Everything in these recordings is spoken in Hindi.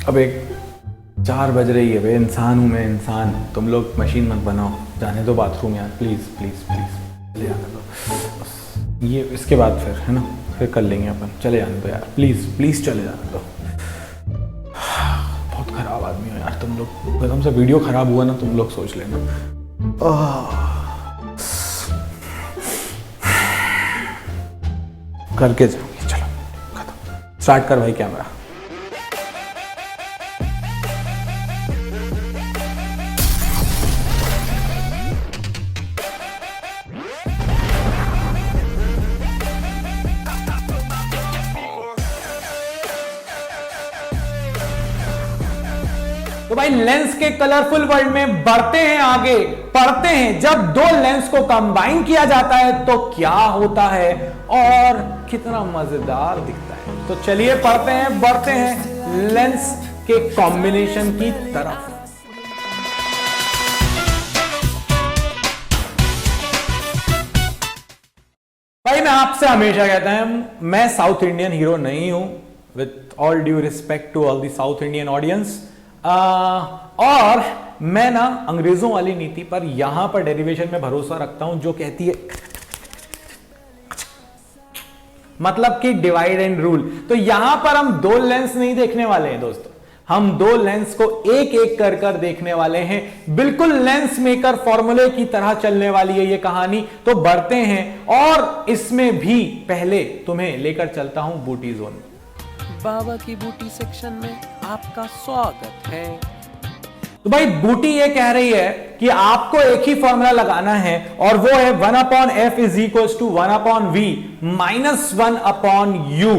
अब एक 4 बज रही है, वे इंसान हूँ मैं इंसान, तुम लोग मशीन मत बनाओ, जाने दो बाथरूम यार, प्लीज़ प्लीज़ प्लीज़ चले जाने दो बस। ये इसके बाद फिर है ना, फिर कर लेंगे अपन, चले जाने दो यार, प्लीज़ प्लीज़ चले जाने दो। बहुत ख़राब आदमी हो यार तुम लोग, अगर हमसे वीडियो ख़राब हुआ ना तुम लोग सोच लेना। करके जाऊंगी, चलो खत्म, स्टार्ट कर भाई कैमरा। तो भाई लेंस के कलरफुल वर्ल्ड में बढ़ते हैं आगे, पढ़ते हैं जब दो लेंस को कंबाइन किया जाता है तो क्या होता है और कितना मजेदार दिखता है। तो चलिए पढ़ते हैं, बढ़ते हैं लेंस के कॉम्बिनेशन की तरफ। भाई मैं आपसे हमेशा कहता हूं, मैं साउथ इंडियन हीरो नहीं हूं, with all due respect to all the South Indian audience. और मैं ना अंग्रेजों वाली नीति पर यहां पर डेरिवेशन में भरोसा रखता हूं जो कहती है मतलब कि डिवाइड एंड रूल। तो यहां पर हम दो लेंस नहीं देखने वाले हैं दोस्तों, हम दो लेंस को एक एक कर कर देखने वाले हैं। बिल्कुल लेंस मेकर फॉर्मूले की तरह चलने वाली है ये कहानी। तो बढ़ते हैं और इसमें भी पहले तुम्हें लेकर चलता हूं बूटी जोन। बाबा की बूटी सेक्शन में आपका स्वागत है। तो भाई बूटी ये कह रही है कि आपको एक ही फॉर्मूला लगाना है और वो है 1/f is equal to 1/v minus 1/u।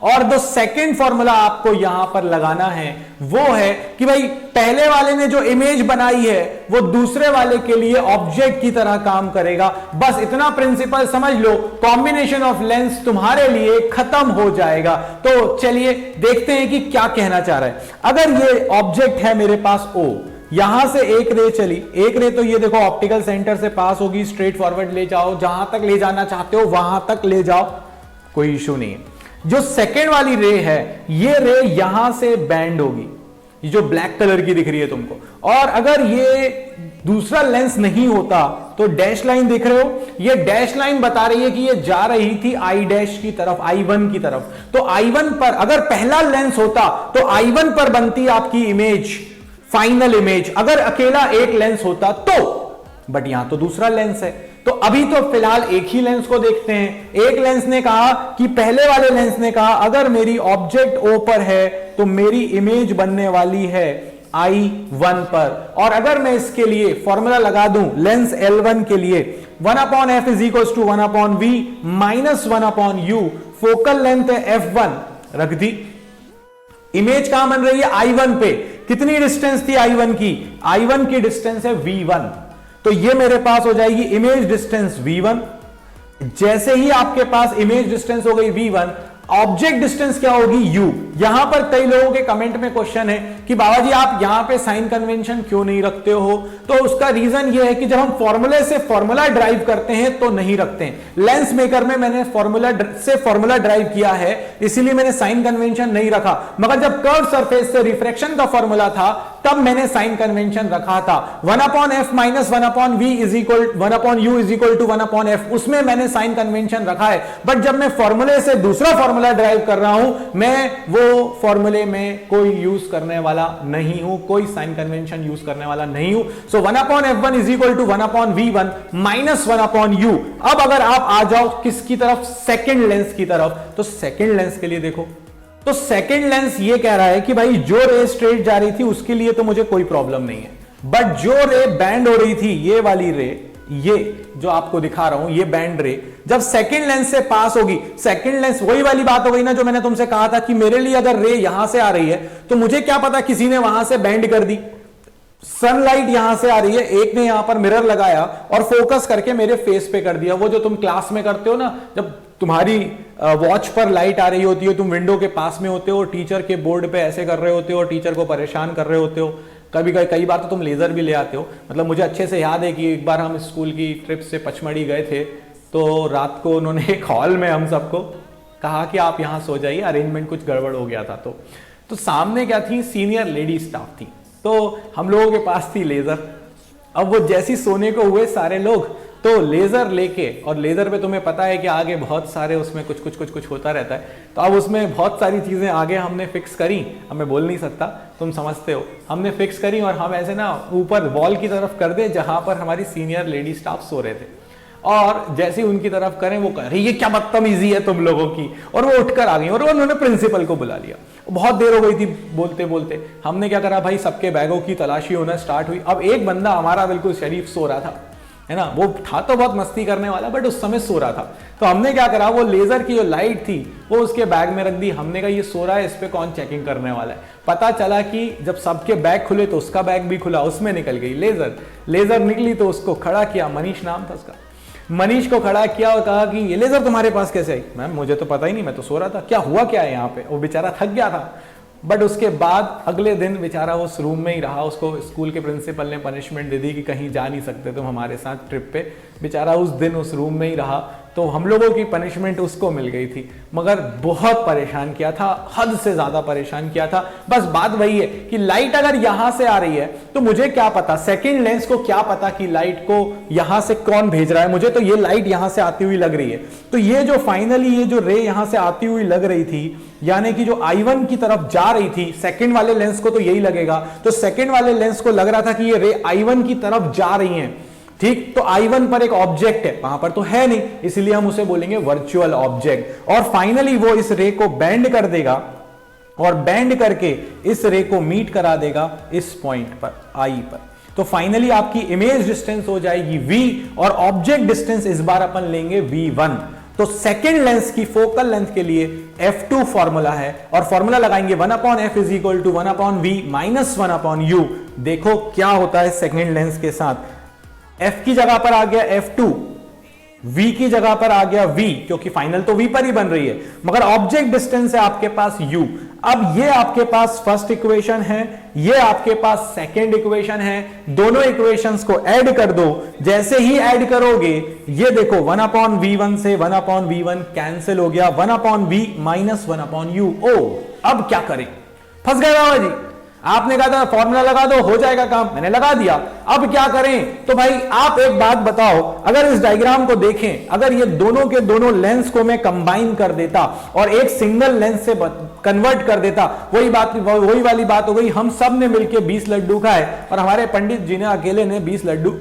और जो सेकेंड फॉर्मूला आपको यहां पर लगाना है वो है कि भाई पहले वाले ने जो इमेज बनाई है वो दूसरे वाले के लिए ऑब्जेक्ट की तरह काम करेगा। बस इतना प्रिंसिपल समझ लो, कॉम्बिनेशन ऑफ लेंस तुम्हारे लिए खत्म हो जाएगा। तो चलिए देखते हैं कि क्या कहना चाह रहा है। अगर ये ऑब्जेक्ट है मेरे पास O, यहां से एक रे चली, एक रे तो ये देखो ऑप्टिकल सेंटर से पास होगी, स्ट्रेट फॉरवर्ड ले जाओ, जहां तक ले जाना चाहते हो वहां तक ले जाओ, कोई इश्यू नहीं है। जो सेकेंड वाली रे है ये रे यहां से बैंड होगी, ये जो ब्लैक कलर की दिख रही है तुमको। और अगर ये दूसरा लेंस नहीं होता तो डैश लाइन देख रहे हो, ये डैश लाइन बता रही है कि ये जा रही थी आई डैश की तरफ, I1 की तरफ। तो I1 पर अगर पहला लेंस होता तो I1 पर बनती आपकी इमेज, फाइनल इमेज। अगर अकेला एक लेंस होता तो, बट यहां तो दूसरा लेंस है। तो अभी तो फिलहाल एक ही लेंस को देखते हैं। एक लेंस ने कहा कि पहले वाले लेंस ने कहा अगर मेरी ऑब्जेक्ट O पर है तो मेरी इमेज बनने वाली है I1 पर। और अगर मैं इसके लिए फॉर्मूला लगा दूं लेंस L1 के लिए 1/f is equal to 1/v minus 1/u, focal length है f1, रख दी। इमेज कहां बन रही है I1 पे। कितनी डिस्टेंस थी I1 की? I1 की डिस्टेंस है v1, तो ये मेरे पास हो जाएगी इमेज डिस्टेंस v1। जैसे ही आपके पास इमेज डिस्टेंस हो गई v1, ऑब्जेक्ट डिस्टेंस क्या होगी u। यहां पर कई लोगों के कमेंट में क्वेश्चन है कि बाबा जी आप यहां पे साइन कन्वेंशन क्यों नहीं रखते हो? तो उसका रीजन ये है कि जब हम फॉर्मूले से फॉर्मूला ड्राइव करते हैं तो नहीं रखते हैं। लेंस मेकर में मैंने फॉर्मूला से फॉर्मूला ड्राइव किया है, इसीलिए मैंने साइन कन्वेंशन नहीं रखा। मगर जब कर्व सरफेस से रिफ्रैक्शन का फॉर्मूला था तब मैंने साइन कन्वेंशन रखा था। 1/f minus 1/v is equal 1/u is equal to 1/f, उसमें मैंने साइन कन्वेंशन रखा है। बट जब मैं फॉर्मूले से दूसरा फॉर्मूला ड्राइव कर रहा हूं, मैं वो फॉर्मूले में कोई यूज करने वाला नहीं हूं, कोई साइन कन्वेंशन यूज करने वाला नहीं हूं। So 1/f1 is equal to 1/v1 minus 1/u। अब अगर आप आ जाओ किसकी तरफ? सेकेंड लेंस की तरफ। तो सेकेंड लेंस के लिए देखो, तो सेकेंड लेंस ये कह रहा है कि भाई जो रे स्ट्रेट जा रही थी उसके लिए तो मुझे कोई प्रॉब्लम नहीं है, बट जो रे बैंड हो रही थी, ये वाली रे, ये जो आपको दिखा रहा हूं, ये बैंड रे जब सेकेंड लेंस से पास होगी, सेकेंड लेंस वही वाली बात हो गई ना जो मैंने तुमसे कहा था कि मेरे लिए अगर रे यहां से आ रही है तो मुझे क्या पता किसी ने वहां से बैंड कर दी। सनलाइट यहां से आ रही है, एक ने यहां पर मिरर लगाया और फोकस करके मेरे फेस पे कर दिया। वो जो तुम क्लास में करते हो ना, जब तुम्हारी वॉच पर लाइट आ रही होती है, तुम विंडो के पास में होते हो, टीचर के बोर्ड पे ऐसे कर रहे होते हो, टीचर को परेशान कर रहे होते हो। कई बार तो तुम लेजर भी ले आते हो। मतलब मुझे अच्छे से याद है कि एक बार हम स्कूल की ट्रिप से पचमढ़ी गए थे, तो रात को उन्होंने एक हॉल में हम सबको कहा कि आप यहाँ सो जाइए, अरेंजमेंट कुछ गड़बड़ हो गया था। तो तो सामने क्या थी, सीनियर लेडी स्टाफ थी, तो हम लोगों के पास थी लेजर। अब वो जैसी सोने को हुए सारे लोग, तो लेजर लेके, और लेजर पे तुम्हें पता है कि आगे बहुत सारे उसमें कुछ होता रहता है, तो अब उसमें बहुत सारी चीजें आगे हमने फिक्स करी। अब मैं बोल नहीं सकता, तुम समझते हो, हमने फिक्स करी और हम ऐसे ना ऊपर वॉल की तरफ कर दे जहां पर हमारी सीनियर लेडी स्टाफ सो रहे थे, और जैसे ही उनकी तरफ करें वो कह रही ये क्या बदतमीजी है तुम लोगों की, और वो उठकर आ गई और उन्होंने प्रिंसिपल को बुला लिया। बहुत देर हो गई थी बोलते बोलते, हमने क्या करा भाई, सबके बैगों की तलाशी होना स्टार्ट हुई। अब एक बंदा हमारा बिल्कुल शरीफ सो रहा था, है ना, वो था तो बहुत मस्ती करने वाला, बट उस समय सो रहा था। तो हमने क्या करा, वो लेजर की जो लाइट थी वो उसके बैग में रख दी। हमने कहा ये सो रहा है, इस पे कौन चेकिंग करने वाला है। पता चला कि जब सबके बैग खुले तो उसका बैग भी खुला, उसमें निकल गई लेजर निकली तो उसको खड़ा किया, मनीष नाम था उसका, मनीष को खड़ा किया और कहा कि ये लेजर तुम्हारे पास कैसे आई। मैम मुझे तो पता ही नहीं, मैं तो सो रहा था, क्या हुआ क्या है यहाँ पे। वो बेचारा थक गया था। बट उसके बाद अगले दिन बेचारा उस रूम में ही रहा। उसको स्कूल के प्रिंसिपल ने पनिशमेंट दे दी कि कहीं जा नहीं सकते तुम हमारे साथ ट्रिप पे। बेचारा उस दिन उस रूम में ही रहा, तो हम लोगों की पनिशमेंट उसको मिल गई थी, मगर बहुत परेशान किया था, हद से ज्यादा परेशान किया था। बस बात वही है कि लाइट अगर यहां से आ रही है तो मुझे क्या पता, सेकंड लेंस को क्या पता कि लाइट को यहां से कौन भेज रहा है। मुझे तो ये लाइट यहां से आती हुई लग रही है, तो ये जो फाइनली ये जो रे यहां से आती हुई लग रही थी, यानी कि जो I1 की तरफ जा रही थी, सेकंड वाले लेंस को तो यही लगेगा, तो सेकंड वाले लेंस को लग रहा था कि ये रे I1 की तरफ जा रही हैं, ठीक। तो I1 पर एक ऑब्जेक्ट है, वहां पर तो है नहीं, इसलिए हम उसे बोलेंगे वर्चुअल ऑब्जेक्ट। और फाइनली वो इस रे को बेंड कर देगा और बेंड करके इस रे को मीट करा देगा इस पॉइंट पर I पर। तो फाइनली आपकी इमेज डिस्टेंस हो जाएगी V और ऑब्जेक्ट डिस्टेंस इस बार अपन लेंगे V1। तो सेकेंड लेंस की फोकल लेंथ के लिए F2 फॉर्मूला है और फॉर्मूला लगाएंगे 1/f is equal to 1/v minus 1/u। देखो क्या होता है सेकेंड लेंस के साथ, F की जगह पर आ गया F2, V की जगह पर आ गया V, क्योंकि फाइनल तो V पर ही बन रही है, मगर ऑब्जेक्ट डिस्टेंस है आपके पास U। अब ये आपके पास फर्स्ट इक्वेशन है, ये आपके पास सेकंड इक्वेशन है, दोनों इक्वेशंस को ऐड कर दो। जैसे ही ऐड करोगे ये देखो 1/v1 से 1/v1 कैंसिल हो गया, 1/v माइनस 1/u। ओ अब क्या करें, फंस गए बाबा जी। आपने कहा था फॉर्मूला लगा दो हो जाएगा काम, मैंने लगा दिया, अब क्या करें। तो भाई आप एक बात बताओ, अगर इस डायग्राम को देखें, अगर ये दोनों के दोनों लेंस को मैं कंबाइन कर देता और एक सिंगल लेंस से कन्वर्ट कर देता, वही वाली बात हो गई, हम सब ने मिलकर 20 लड्डू खाए और हमारे पंडित जी ने अकेले ने 20 लड्डू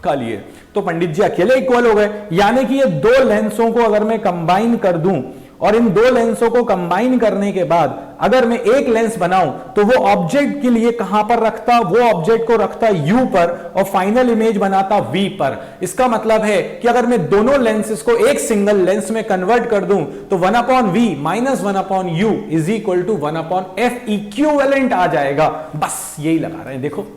खा लिए, तो पंडित जी अकेले इक्वल हो गए। यानी कि ये दो लेंसों को अगर मैं कंबाइन कर दूं और इन दो लेंसों को कंबाइन करने के बाद अगर मैं एक लेंस बनाऊं तो वो ऑब्जेक्ट के लिए कहां पर रखता, वो ऑब्जेक्ट को रखता U पर और फाइनल इमेज बनाता V पर। इसका मतलब है कि अगर मैं दोनों लेंसेस को एक सिंगल लेंस में कन्वर्ट कर दूं तो 1/v minus 1/u is equal to 1/f equivalent आ जाएगा। बस यही लगा रहे हैं, देखो।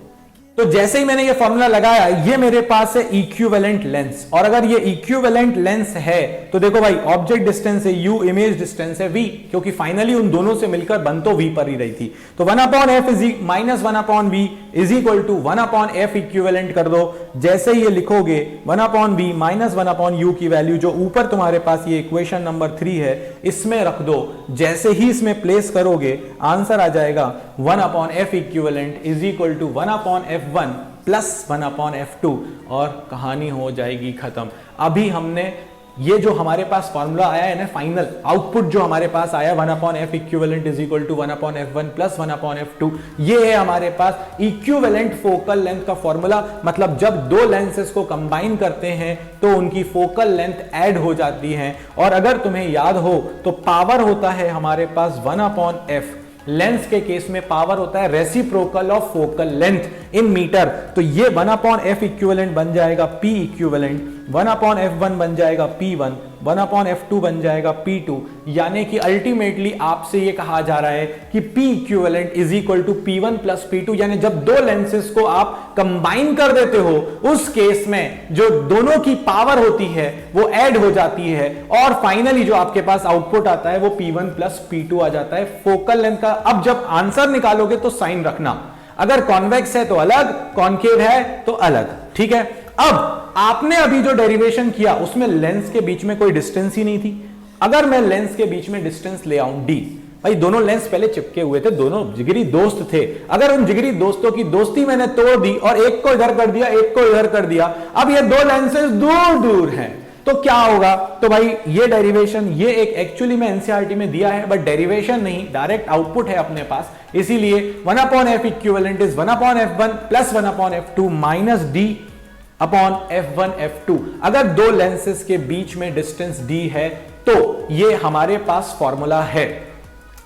तो जैसे ही मैंने ये फॉर्मूला लगाया, ये मेरे पास है इक्विवेलेंट लेंस, और अगर ये इक्विवेलेंट लेंस है तो देखो भाई ऑब्जेक्ट डिस्टेंस है U, इमेज डिस्टेंस है V, क्योंकि फाइनली उन दोनों से मिलकर बन तो V पर ही रही थी। तो 1/f minus 1/v is equal to 1/f equivalent कर दो। जैसे ही ये लिखोगे 1/v माइनस 1/u की वैल्यू जो ऊपर तुम्हारे पास ये इक्वेशन नंबर 3 है इसमें रख दो। जैसे ही इसमें प्लेस करोगे आंसर आ जाएगा 1/f equivalent is equal to 1/f1 plus 1/f2 और कहानी हो जाएगी खत्म। अभी हमने ये जो हमारे पास फॉर्मूला आया है ना, फाइनल आउटपुट जो हमारे पास आया 1/f equivalent is equal to 1/f1 plus 1/f2, ये है हमारे पास इक्विवेलेंट फोकल लेंथ का फॉर्मूला। मतलब जब दो लेंसेस को कंबाइन करते हैं तो उनकी फोकल लेंथ ऐड हो जाती है। और अगर तुम्हें याद हो तो पावर होता है हमारे पास 1/f, लेंस के केस में पावर होता है reciprocal of focal length in metre. तो ये 1/f इक्विवेलेंट बन जाएगा P इक्विवेलेंट, 1/f1 बन जाएगा P1, 1/f2 बन जाएगा P2। यानी कि अल्टीमेटली आपसे ये कहा जा रहा है कि P equivalent is equal to P1 plus P2। यानी जब दो लेंसेस को आप कंबाइन कर देते हो उस केस में जो दोनों की पावर होती है वो ऐड हो जाती है और फाइनली जो आपके पास आउटपुट आता है वो P1 प्लस P2 आ जाता है फोकल लेंथ का। अब जब आंसर निकालोगे तो साइन रखना, अगर कॉन्वेक्स है तो अलग, कॉन्केव है तो अलग, ठीक है। अब आपने अभी जो डेरिवेशन किया उसमें लेंस के बीच में कोई डिस्टेंस ही नहीं थी। अगर मैं लेंस के बीच में डिस्टेंस ले आऊं D, भाई दोनों लेंस पहले चिपके हुए थे, दोनों जिगरी दोस्त थे। अगर उन जिगरी दोस्तों की दोस्ती मैंने तोड़ दी और एक को इधर कर दिया, एक को इधर कर दिया, अब ये दो लेंसेज दूर दूर हैं, तो क्या होगा? तो भाई ये डेरिवेशन, ये एक एक्चुअली में एनसीईआरटी में दिया है, बट डेरिवेशन नहीं, डायरेक्ट आउटपुट है अपने पास। इसीलिए 1/f equivalent is 1/f1 plus 1/f2 minus d upon f1 f2। अगर दो लेंसेज के बीच में डिस्टेंस d है तो ये हमारे पास फॉर्मूला है।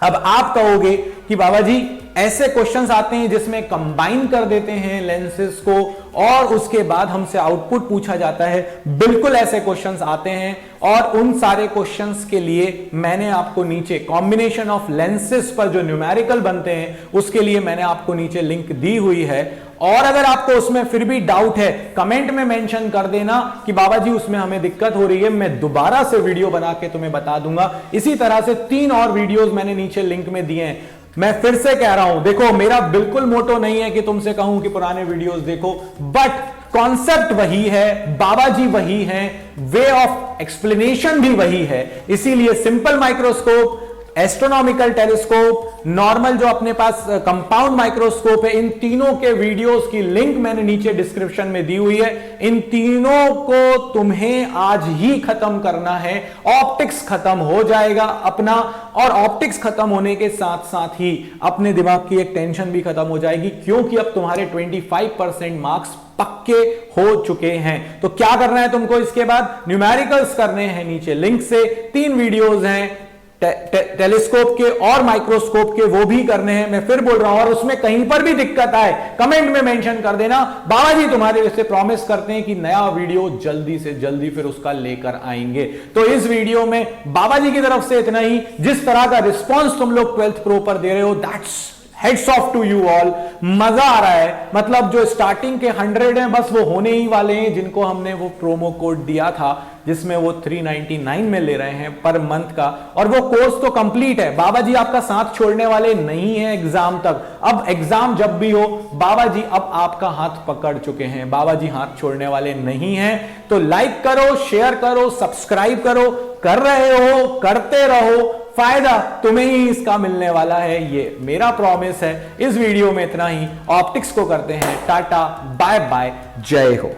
अब आप कहोगे कि बाबा जी ऐसे क्वेश्चंस आते हैं जिसमें कंबाइन कर देते हैं लेंसेज को और उसके बाद हमसे आउटपुट पूछा जाता है। बिल्कुल ऐसे क्वेश्चंस आते हैं और उन सारे क्वेश्चंस के लिए मैंने आपको नीचे कॉम्बिनेशन ऑफ लेंसेज पर जो न्यूमेरिकल बनते हैं उसके लिए मैंने आपको नीचे लिंक दी हुई है। और अगर आपको उसमें फिर भी डाउट है, कमेंट में मेंशन कर देना कि बाबा जी उसमें हमें दिक्कत हो रही है, मैं दोबारा से वीडियो बना के तुम्हें बता दूंगा। इसी तरह से 3 और वीडियोस मैंने नीचे लिंक में दिए हैं। मैं फिर से कह रहा हूं, देखो मेरा बिल्कुल मोटो नहीं है कि तुमसे कहूं कि पुराने वीडियोस देखो, बट कॉन्सेप्ट वही है, बाबा जी वही हैं, वे ऑफ एक्सप्लेनेशन भी वही है। इसीलिए simple microscope, astronomical telescope, normal जो अपने पास कंपाउंड माइक्रोस्कोप है, इन तीनों के वीडियोस की लिंक मैंने नीचे डिस्क्रिप्शन में दी हुई है। इन तीनों को तुम्हें आज ही खत्म करना है, ऑप्टिक्स खत्म हो जाएगा अपना, और ऑप्टिक्स खत्म होने के साथ साथ ही अपने दिमाग की एक टेंशन भी खत्म हो जाएगी, क्योंकि अब तुम्हारे 25% मार्क्स पक्के हो चुके हैं। तो क्या करना है तुमको इसके बाद? न्यूमेरिकल्स करने हैं नीचे लिंक से, 3 वीडियोस हैं टेलीस्कोप के और माइक्रोस्कोप के, वो भी करने हैं। मैं फिर बोल रहा हूं, और उसमें कहीं पर भी दिक्कत आए कमेंट में मेंशन कर देना। बाबा जी तुम्हारे इससे प्रॉमिस करते हैं कि नया वीडियो जल्दी से जल्दी फिर उसका लेकर आएंगे। तो इस वीडियो में बाबा जी की तरफ से इतना ही। जिस तरह का रिस्पॉन्स तुम लोग 12th प्रो पर दे रहे हो, that's heads off to you all. मजा आ रहा है, मतलब जो स्टार्टिंग के 100 हैं बस वो होने ही वाले हैं, जिनको हमने वो प्रोमो कोड दिया था जिसमें वो 399 में ले रहे हैं पर मंथ का, और वो कोर्स तो कंप्लीट है। बाबा जी आपका साथ छोड़ने वाले नहीं है एग्जाम तक। अब एग्जाम जब भी हो, बाबा जी अब आपका हाथ पकड़ चुके हैं, बाबा जी हाथ छोड़ने वाले नहीं हैं। तो लाइक करो, शेयर करो, सब्सक्राइब करो, कर रहे हो, करते रहो, फायदा तुम्हें ही इसका मिलने वाला है, ये मेरा प्रॉमिस है। इस वीडियो में इतना ही। ऑप्टिक्स को करते हैं टाटा, बाय बाय, जय हो।